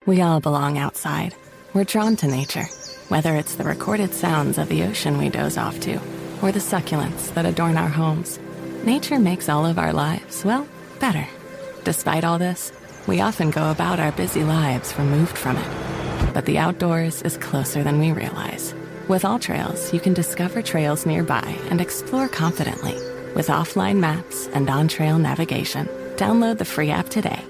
We all belong outside. We're drawn to nature, whether it's the recorded sounds of the ocean we doze off to, or the succulents that adorn our homes. Nature makes all of our lives, well, better. Despite all this, we often go about our busy lives removed from it. But the outdoors is closer than we realize. With All Trails, you can discover trails nearby and explore confidently. With offline maps and on-trail navigation, download the free app today.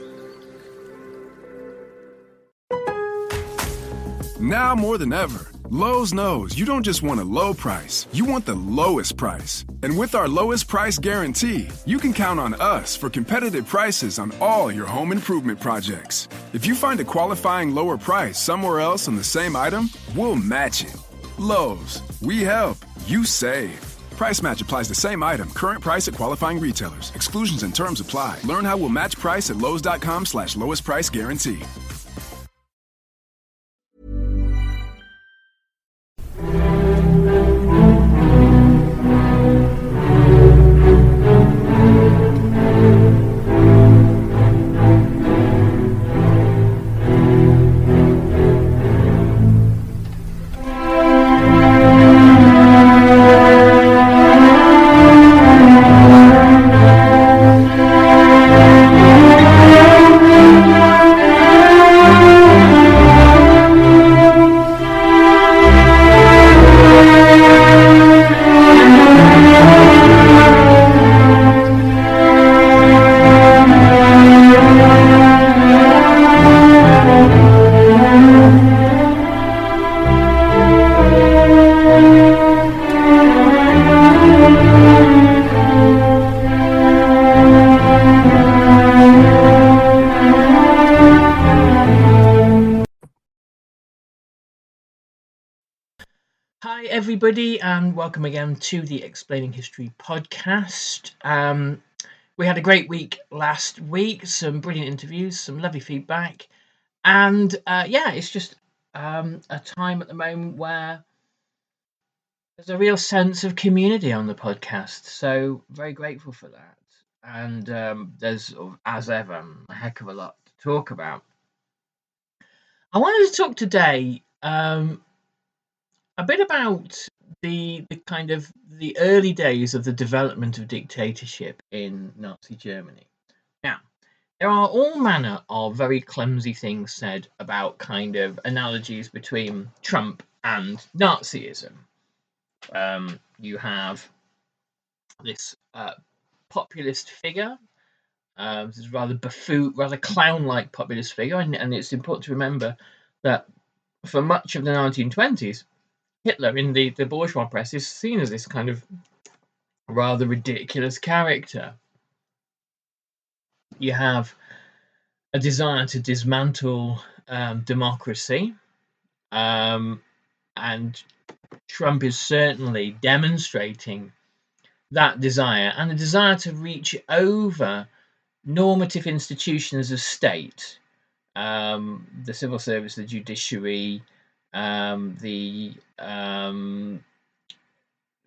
Now more than ever, Lowe's knows you don't just want a low price, you want the lowest price. And with our lowest price guarantee, you can count on us for competitive prices on all your home improvement projects. If you find a qualifying lower price somewhere else on the same item, we'll match it. Lowe's, we help, you save. Price match applies the same item, current price at qualifying retailers. Exclusions and terms apply. Learn how we'll match price at lowes.com/lowest price guarantee. Hi everybody and welcome again to the Explaining History podcast. We had a great week last week, some brilliant interviews, some lovely feedback, and it's just a time at the moment where there's a real sense of community on the podcast, so very grateful for that. And there's, as ever, a heck of a lot to talk about. I wanted to talk today a bit about the kind of the early days of the development of dictatorship in Nazi Germany. Now, there are all manner of very clumsy things said about kind of analogies between Trump and Nazism. You have this populist figure, this rather buffoon, rather clown-like populist figure, and it's important to remember that for much of the 1920s, Hitler in the bourgeois press is seen as this kind of rather ridiculous character. You have a desire to dismantle democracy, and Trump is certainly demonstrating that desire and a desire to reach over normative institutions of state, the civil service, the judiciary, the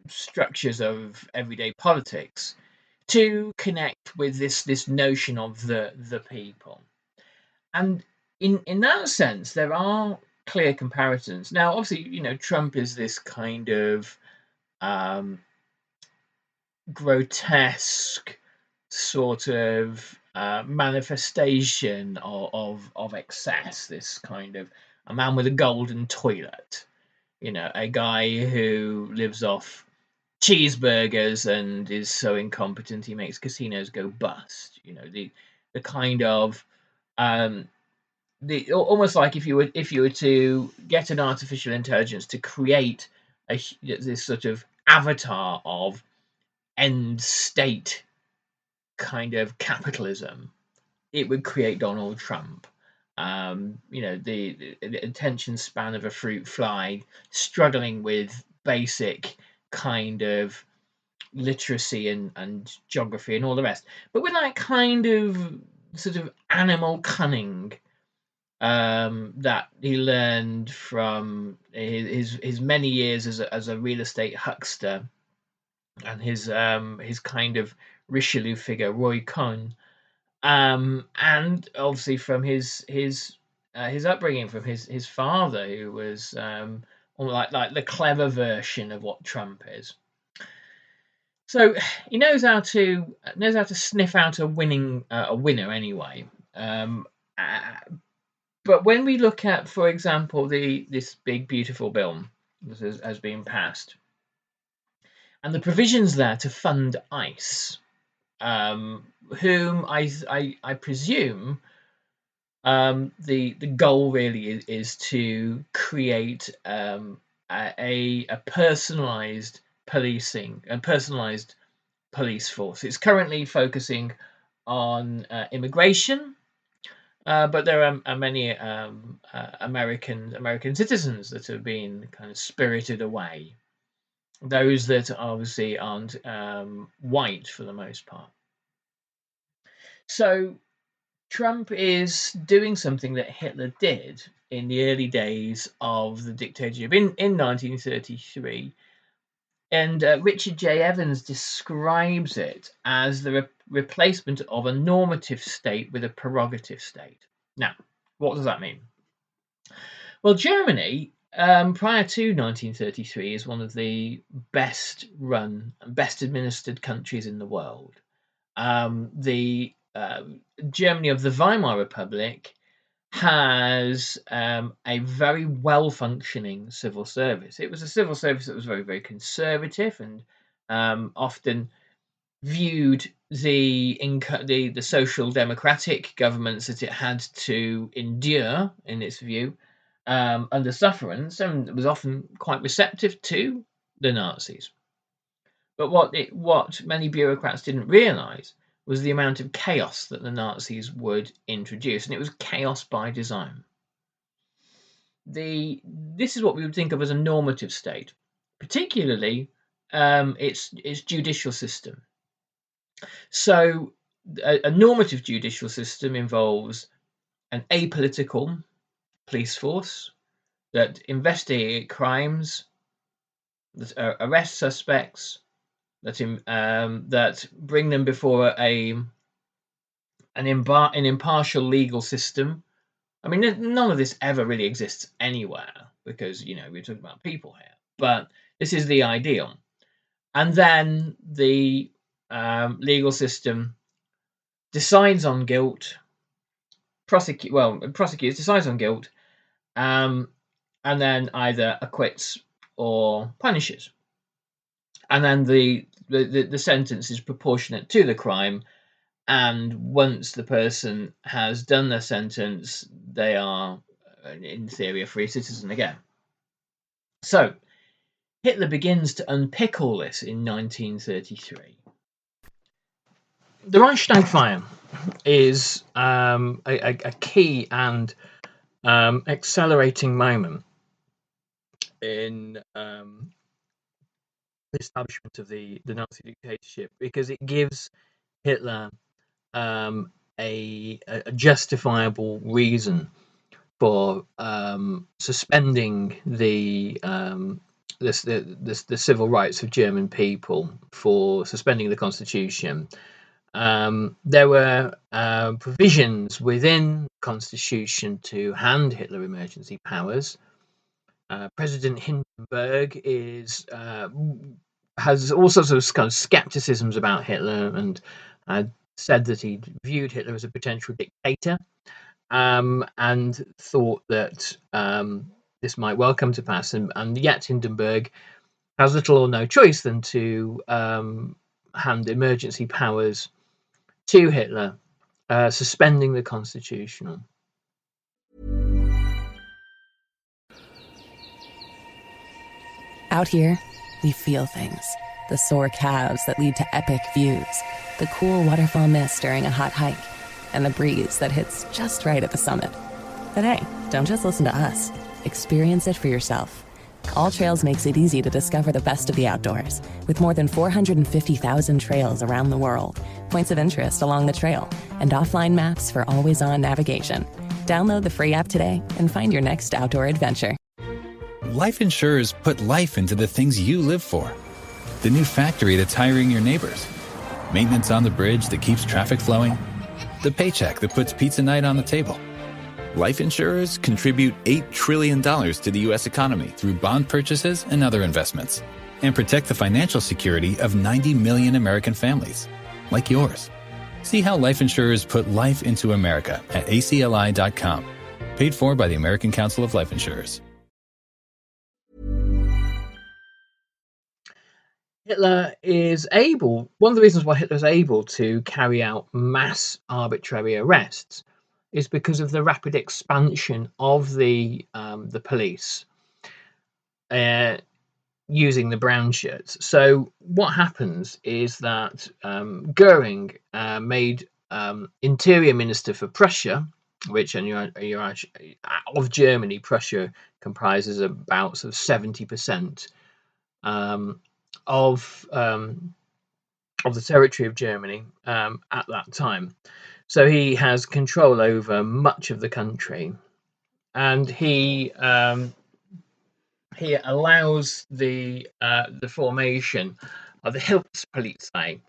structures of everyday politics, to connect with this notion of the people. And in that sense, there are clear comparisons. Now, obviously, Trump is this kind of grotesque sort of manifestation of excess, this kind of a man with a golden toilet, a guy who lives off cheeseburgers and is so incompetent he makes casinos go bust. The kind of almost like if you were to get an artificial intelligence to create this sort of avatar of end state kind of capitalism, it would create Donald Trump. The attention span of a fruit fly, struggling with basic kind of literacy and geography and all the rest, but with that kind of sort of animal cunning that he learned from his many years as a real estate huckster, and his kind of Richelieu figure, Roy Cohn, and obviously from his his upbringing from his father, who was like the clever version of what Trump is. So he knows how to sniff out a winner anyway. But when we look at, for example, this big beautiful bill that has been passed, and the provisions there to fund ICE, whom I presume the goal really is to create a personalized policing and personalized police force. It's currently focusing on immigration, but there are many American citizens that have been kind of spirited away. Those that obviously aren't white for the most part. So Trump is doing something that Hitler did in the early days of the dictatorship in 1933. And Richard J. Evans describes it as the replacement of a normative state with a prerogative state. Now, what does that mean? Well, Germany, prior to 1933, is one of the best run and best administered countries in the world. The Germany of the Weimar Republic has a very well-functioning civil service. It was a civil service that was very, very conservative and often viewed the social democratic governments that it had to endure, in its view, under sufferance, and it was often quite receptive to the Nazis. But what many bureaucrats didn't realise was the amount of chaos that the Nazis would introduce, and it was chaos by design. This is what we would think of as a normative state, particularly its judicial system. So a normative judicial system involves an apolitical police force that investigate crimes, that arrest suspects, that bring them before an impartial legal system. I mean, none of this ever really exists anywhere because, we're talking about people here. But this is the ideal. And then the legal system decides on guilt, prosecutes, decides on guilt, and then either acquits or punishes. And then the sentence is proportionate to the crime, and once the person has done their sentence, they are, in theory, a free citizen again. So Hitler begins to unpick all this in 1933. The Reichstag fire is a key and accelerating moment in the establishment of the Nazi dictatorship, because it gives Hitler a justifiable reason for suspending the civil rights of German people, for suspending the constitution. There were provisions within the constitution to hand Hitler emergency powers. President Hindenburg has all sorts of kind of skepticisms about Hitler, and said that he viewed Hitler as a potential dictator, and thought that this might well come to pass. And yet Hindenburg has little or no choice than to hand emergency powers to Hitler, suspending the constitution. Out here, we feel things. The sore calves that lead to epic views, the cool waterfall mist during a hot hike, and the breeze that hits just right at the summit. But hey, don't just listen to us. Experience it for yourself. All Trails makes it easy to discover the best of the outdoors, with more than 450,000 trails around the world, points of interest along the trail, and offline maps for always-on navigation. Download the free app today and find your next outdoor adventure. Life insurers put life into the things you live for. The new factory that's hiring your neighbors. Maintenance on the bridge that keeps traffic flowing. The paycheck that puts pizza night on the table. Life insurers contribute $8 trillion to the U.S. economy through bond purchases and other investments, and protect the financial security of 90 million American families, like yours. See how life insurers put life into America at acli.com. Paid for by the American Council of Life Insurers. Hitler is able, one of the reasons why Hitler is able to carry out mass arbitrary arrests is because of the rapid expansion of the police using the brownshirts. So what happens is that Goering made Interior Minister for Prussia, which of Germany, Prussia comprises about sort of 70% of the territory of Germany at that time. So he has control over much of the country, and he allows the formation of the Hilfspolizei.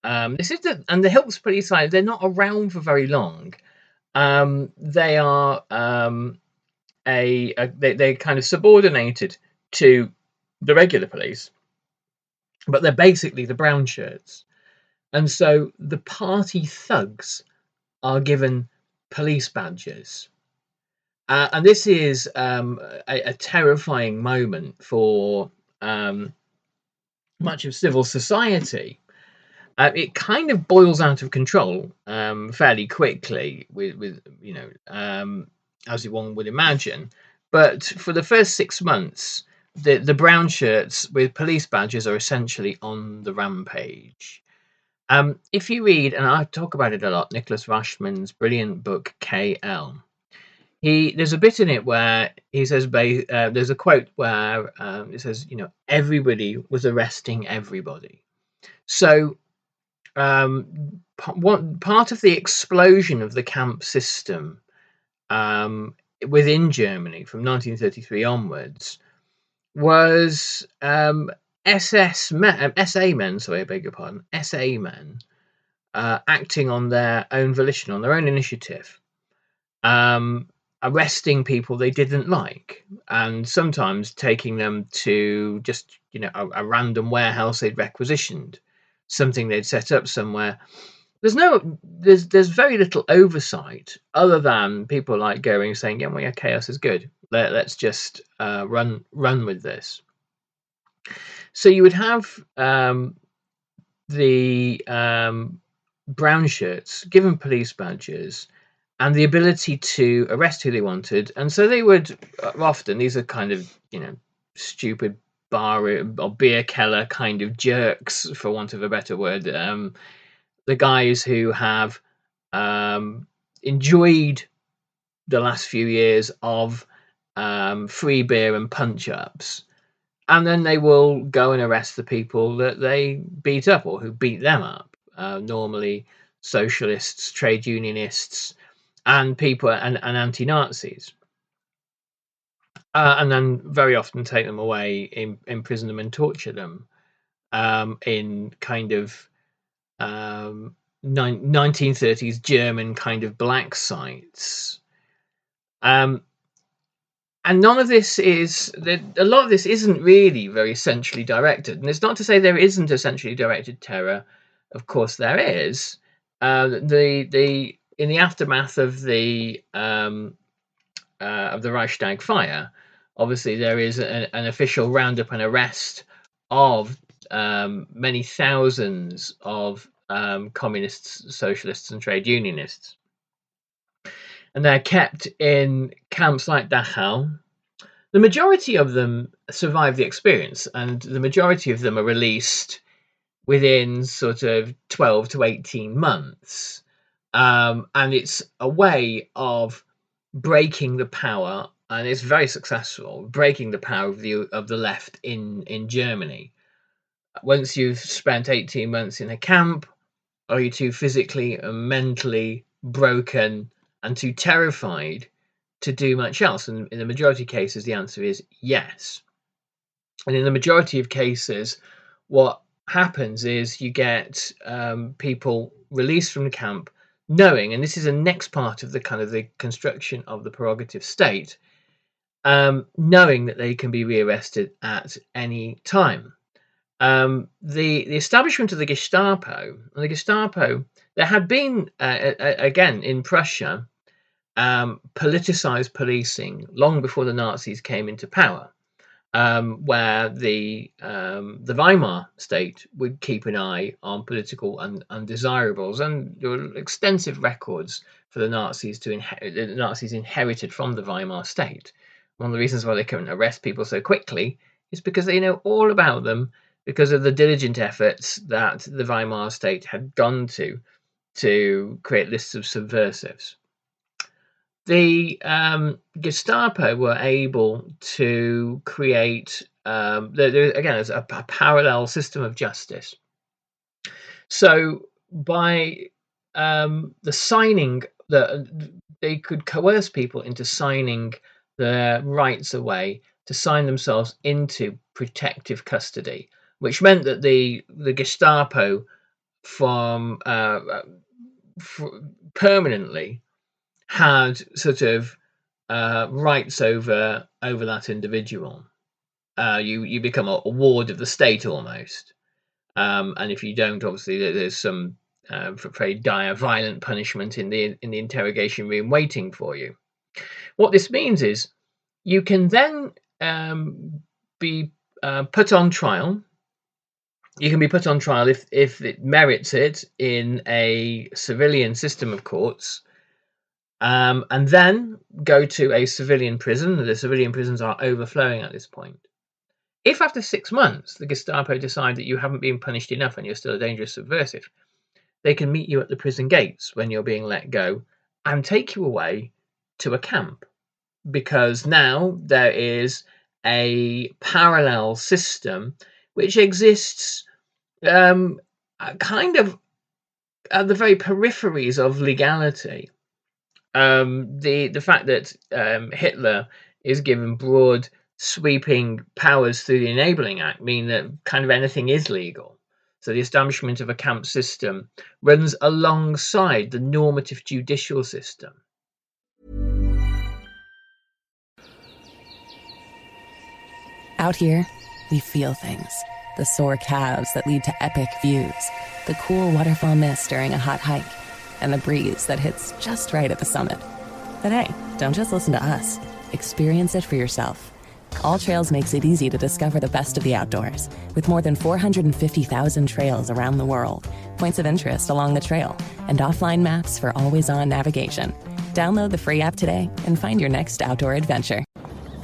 The Hilfspolizei, they're not around for very long. They are they're kind of subordinated to the regular police, but they're basically the brownshirts. And so the party thugs are given police badges. And this is a terrifying moment for much of civil society. It kind of boils out of control fairly quickly, with as one would imagine. But for the first 6 months, the brown shirts with police badges are essentially on the rampage. If you read, and I talk about it a lot, Nicholas Rashman's brilliant book KL, there's a bit in it where he says, there's a quote where it says, everybody was arresting everybody. So part of the explosion of the camp system within Germany from 1933 onwards was SA men, acting on their own volition, on their own initiative, arresting people they didn't like, and sometimes taking them to just a random warehouse they'd requisitioned, something they'd set up somewhere. There's very little oversight other than people like Goering saying, yeah, chaos is good. Let's just run with this. So you would have the brown shirts given police badges and the ability to arrest who they wanted. And so they would often, these are kind of, stupid bar or beer keller kind of jerks, for want of a better word. The guys who have enjoyed the last few years of free beer and punch-ups. And then they will go and arrest the people that they beat up or who beat them up. Normally socialists, trade unionists, and people and anti-Nazis. And then very often take them away, imprison them and torture them in kind of 1930s German kind of black sites. And none of this is, a lot of this isn't really very centrally directed. And it's not to say there isn't a centrally directed terror. Of course there is. In the aftermath of the Reichstag fire, obviously there is an official roundup and arrest of many thousands of communists, socialists, and trade unionists. And they're kept in camps like Dachau. The majority of them survive the experience, and the majority of them are released within sort of 12 to 18 months. And it's a way of breaking the power, and it's very successful, breaking the power of the left in Germany. Once you've spent 18 months in a camp, are you too physically and mentally broken and too terrified to do much else? And in the majority of cases, the answer is yes. And in the majority of cases, what happens is you get people released from the camp, knowing, and this is the next part of the kind of the construction of the prerogative state, knowing that they can be rearrested at any time. The establishment of the Gestapo, there had been, again, in Prussia, politicized policing long before the Nazis came into power, where the Weimar state would keep an eye on political undesirables, and there were extensive records for the Nazis the Nazis inherited from the Weimar state. One of the reasons why they couldn't arrest people so quickly is because they know all about them, because of the diligent efforts that the Weimar state had gone to create lists of subversives. The Gestapo were able to create, again, as a parallel system of justice. So by the signing, they could coerce people into signing their rights away to sign themselves into protective custody, which meant that the Gestapo permanently had sort of rights over that individual. You become a ward of the state almost, and if you don't, obviously there's some very dire, violent punishment in the interrogation room waiting for you. What this means is you can then be put on trial. You can be put on trial if it merits it in a civilian system of courts, and then go to a civilian prison. The civilian prisons are overflowing at this point. If after 6 months the Gestapo decide that you haven't been punished enough and you're still a dangerous subversive, they can meet you at the prison gates when you're being let go and take you away to a camp, because now there is a parallel system which exists kind of at the very peripheries of legality. The fact that Hitler is given broad sweeping powers through the Enabling Act mean that kind of anything is legal. So the establishment of a camp system runs alongside the normative judicial system. Out here, we feel things. The sore calves that lead to epic views, the cool waterfall mist during a hot hike, and the breeze that hits just right at the summit. But hey, don't just listen to us. Experience it for yourself. All Trails makes it easy to discover the best of the outdoors, with more than 450,000 trails around the world, points of interest along the trail, and offline maps for always-on navigation. Download the free app today and find your next outdoor adventure.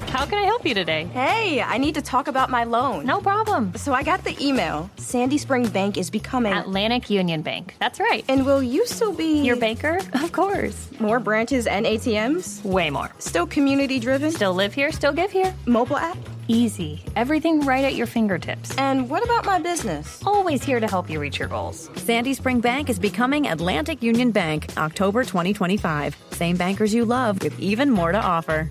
How can I help you today? Hey, I need to talk about my loan. No problem. So I got the email. Sandy Spring Bank is becoming... Atlantic Union Bank. That's right. And will you still be... Your banker? Of course. More branches and ATMs? Way more. Still community-driven? Still live here, still give here. Mobile app? Easy. Everything right at your fingertips. And what about my business? Always here to help you reach your goals. Sandy Spring Bank is becoming Atlantic Union Bank, October 2025. Same bankers you love, with even more to offer.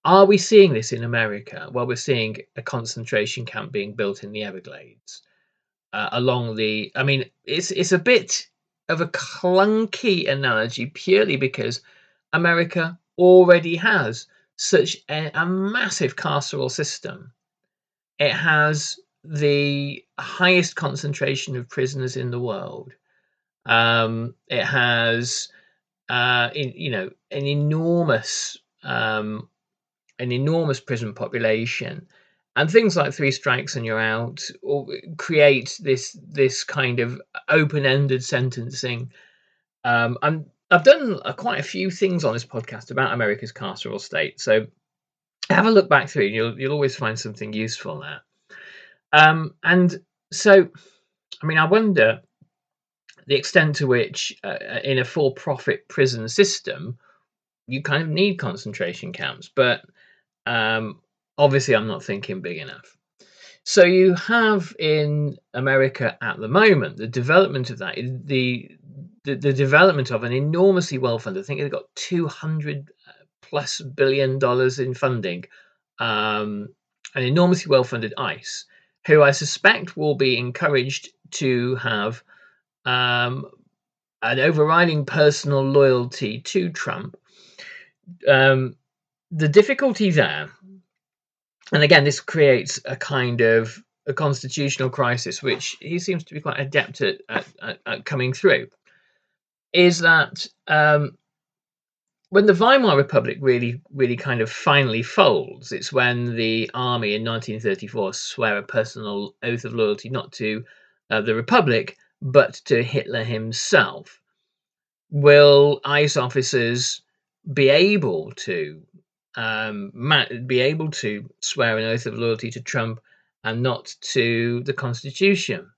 Are we seeing this in America? Well, we're seeing a concentration camp being built in the Everglades along the... I mean, it's a bit of a clunky analogy purely because America already has such a massive carceral system. It has the highest concentration of prisoners in the world. It has, an enormous prison population, and things like 3 strikes and you're out or create this kind of open-ended sentencing. And I've done quite a few things on this podcast about America's carceral state, so have a look back through. You'll always find something useful there. And so, I mean, I wonder the extent to which in a for-profit prison system you kind of need concentration camps, but obviously I'm not thinking big enough. So you have in America at the moment the development of that, the development of an enormously well-funded, I think they've got $200+ billion in funding, an enormously well-funded ICE, who I suspect will be encouraged to have an overriding personal loyalty to Trump. The difficulty there, and again, this creates a kind of a constitutional crisis, which he seems to be quite adept at coming through, is that when the Weimar Republic really kind of finally folds, it's when the army in 1934 swear a personal oath of loyalty not to the Republic, but to Hitler himself. Will ICE officers be able to swear an oath of loyalty to Trump and not to the Constitution?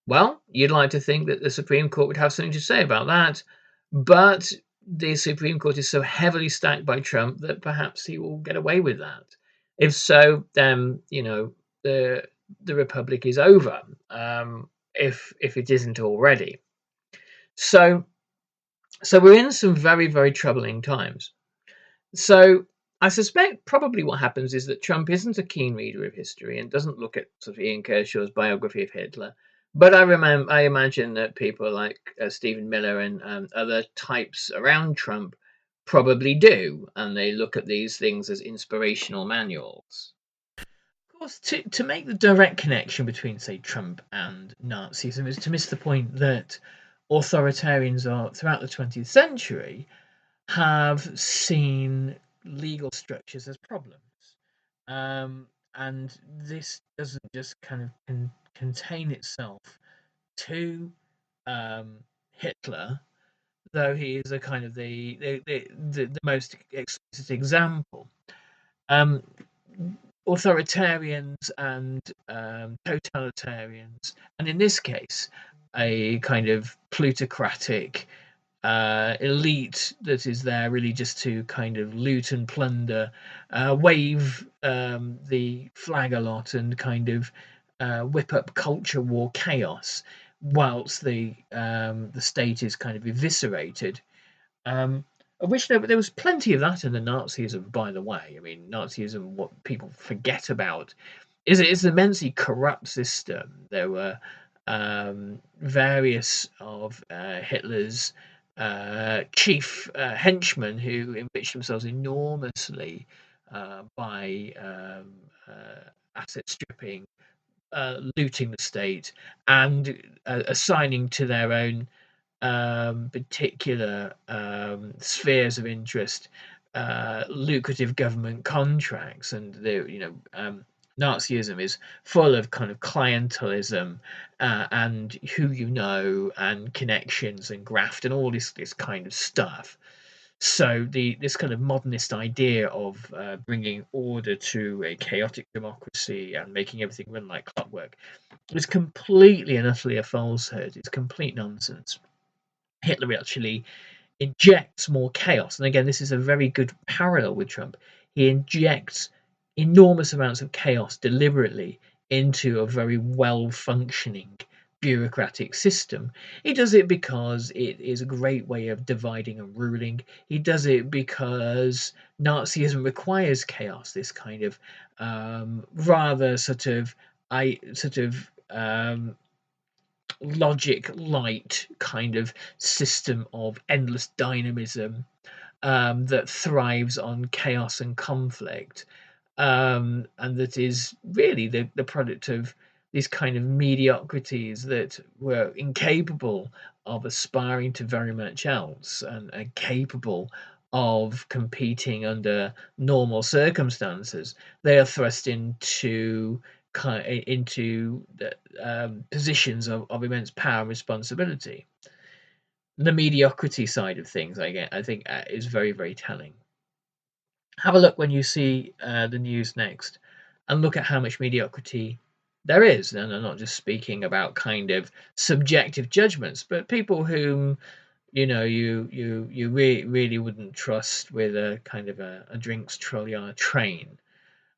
Well, you'd like to think that the Supreme Court would have something to say about that, but the Supreme Court is so heavily stacked by Trump that perhaps he will get away with that. If so, then the Republic is over. If it isn't already, so we're in some very, very troubling times. So I suspect probably what happens is that Trump isn't a keen reader of history and doesn't look at sort of Ian Kershaw's biography of Hitler. But I imagine that people like Stephen Miller and other types around Trump probably do, and they look at these things as inspirational manuals. Of course, to make the direct connection between, say, Trump and Nazism is to miss the point that authoritarians throughout the 20th century have seen legal structures as problems. And this doesn't just kind of contain itself to Hitler, though he is a kind of the most explicit example. Authoritarians and totalitarians, and in this case, a kind of plutocratic elite that is there really just to kind of loot and plunder, wave the flag a lot, and kind of whip up culture war chaos, whilst the state is kind of eviscerated. Of which there was plenty of that in the Nazism, by the way. I mean, Nazism, what people forget about, is it's an immensely corrupt system. There were various of Hitler's chief henchmen who enriched themselves enormously by asset stripping, looting the state, and assigning to their own particular spheres of interest lucrative government contracts. And Nazism is full of kind of clientelism and who you know and connections and graft and all this kind of stuff. So this kind of modernist idea of bringing order to a chaotic democracy and making everything run like clockwork is completely and utterly a falsehood. It's complete nonsense. Hitler actually injects more chaos. And again, this is a very good parallel with Trump. He injects enormous amounts of chaos deliberately into a very well-functioning bureaucratic system. He does it because it is a great way of dividing and ruling. He does it because Nazism requires chaos, this kind of rather logic light kind of system of endless dynamism that thrives on chaos and conflict, and that is really the product of these kind of mediocrities that were incapable of aspiring to very much else and are capable of competing under normal circumstances. They are thrust into positions of immense power and responsibility. The mediocrity side of things, I think, is very, very telling. Have a look when you see the news next, and look at how much mediocrity there is. And I'm not just speaking about kind of subjective judgments, but people whom you really wouldn't trust with a kind of a drinks trolley on a train.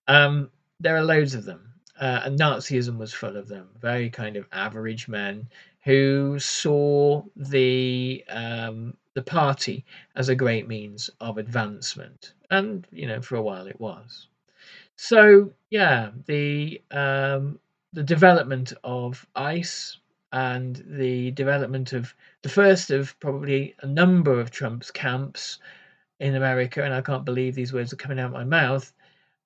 There are loads of them. And Nazism was full of them, very kind of average men who saw the party as a great means of advancement, and for a while it was. So yeah, the development of ICE and the development of the first of probably a number of Trump's camps in America, and I can't believe these words are coming out of my mouth,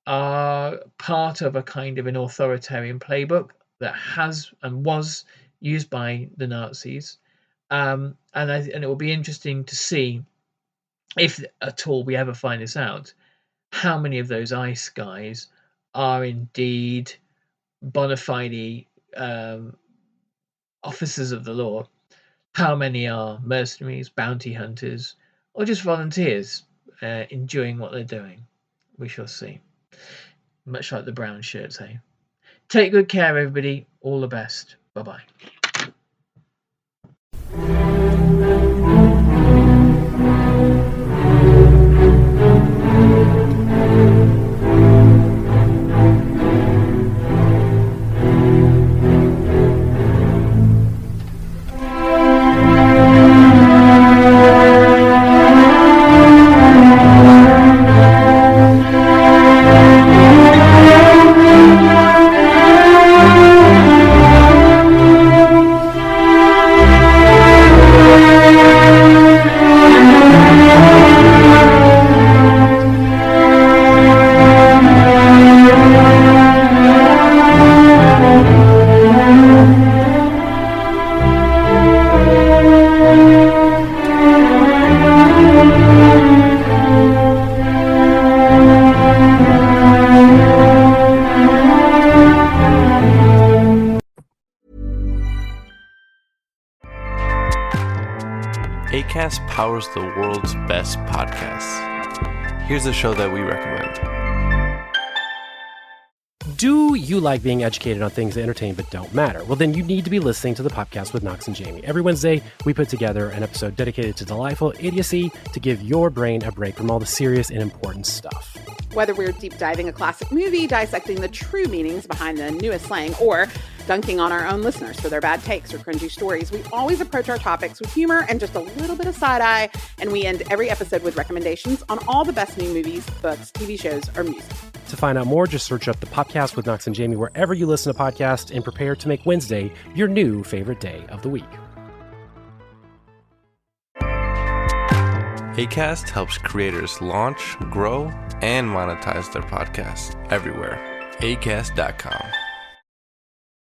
are part of a kind of an authoritarian playbook that has and was used by the Nazis. And it will be interesting to see, if at all we ever find this out, how many of those ICE guys are indeed bona fide officers of the law, how many are mercenaries, bounty hunters, or just volunteers enjoying what they're doing. We shall see. Much like the brown shirts, eh? Take good care, everybody. All the best. Bye-bye. Acast powers the world's best podcasts. Here's a show that we recommend. Do you like being educated on things that entertain but don't matter? Well, then you need to be listening to the podcast with Knox and Jamie. Every Wednesday, we put together an episode dedicated to delightful idiocy to give your brain a break from all the serious and important stuff. Whether we're deep diving a classic movie, dissecting the true meanings behind the newest slang, or dunking on our own listeners for their bad takes or cringy stories, we always approach our topics with humor and just a little bit of side-eye, and we end every episode with recommendations on all the best new movies, books, TV shows, or music. To find out more, just search up the podcast with Knox and Jamie wherever you listen to podcasts and prepare to make Wednesday your new favorite day of the week. Acast helps creators launch, grow, and monetize their podcasts everywhere. Acast.com.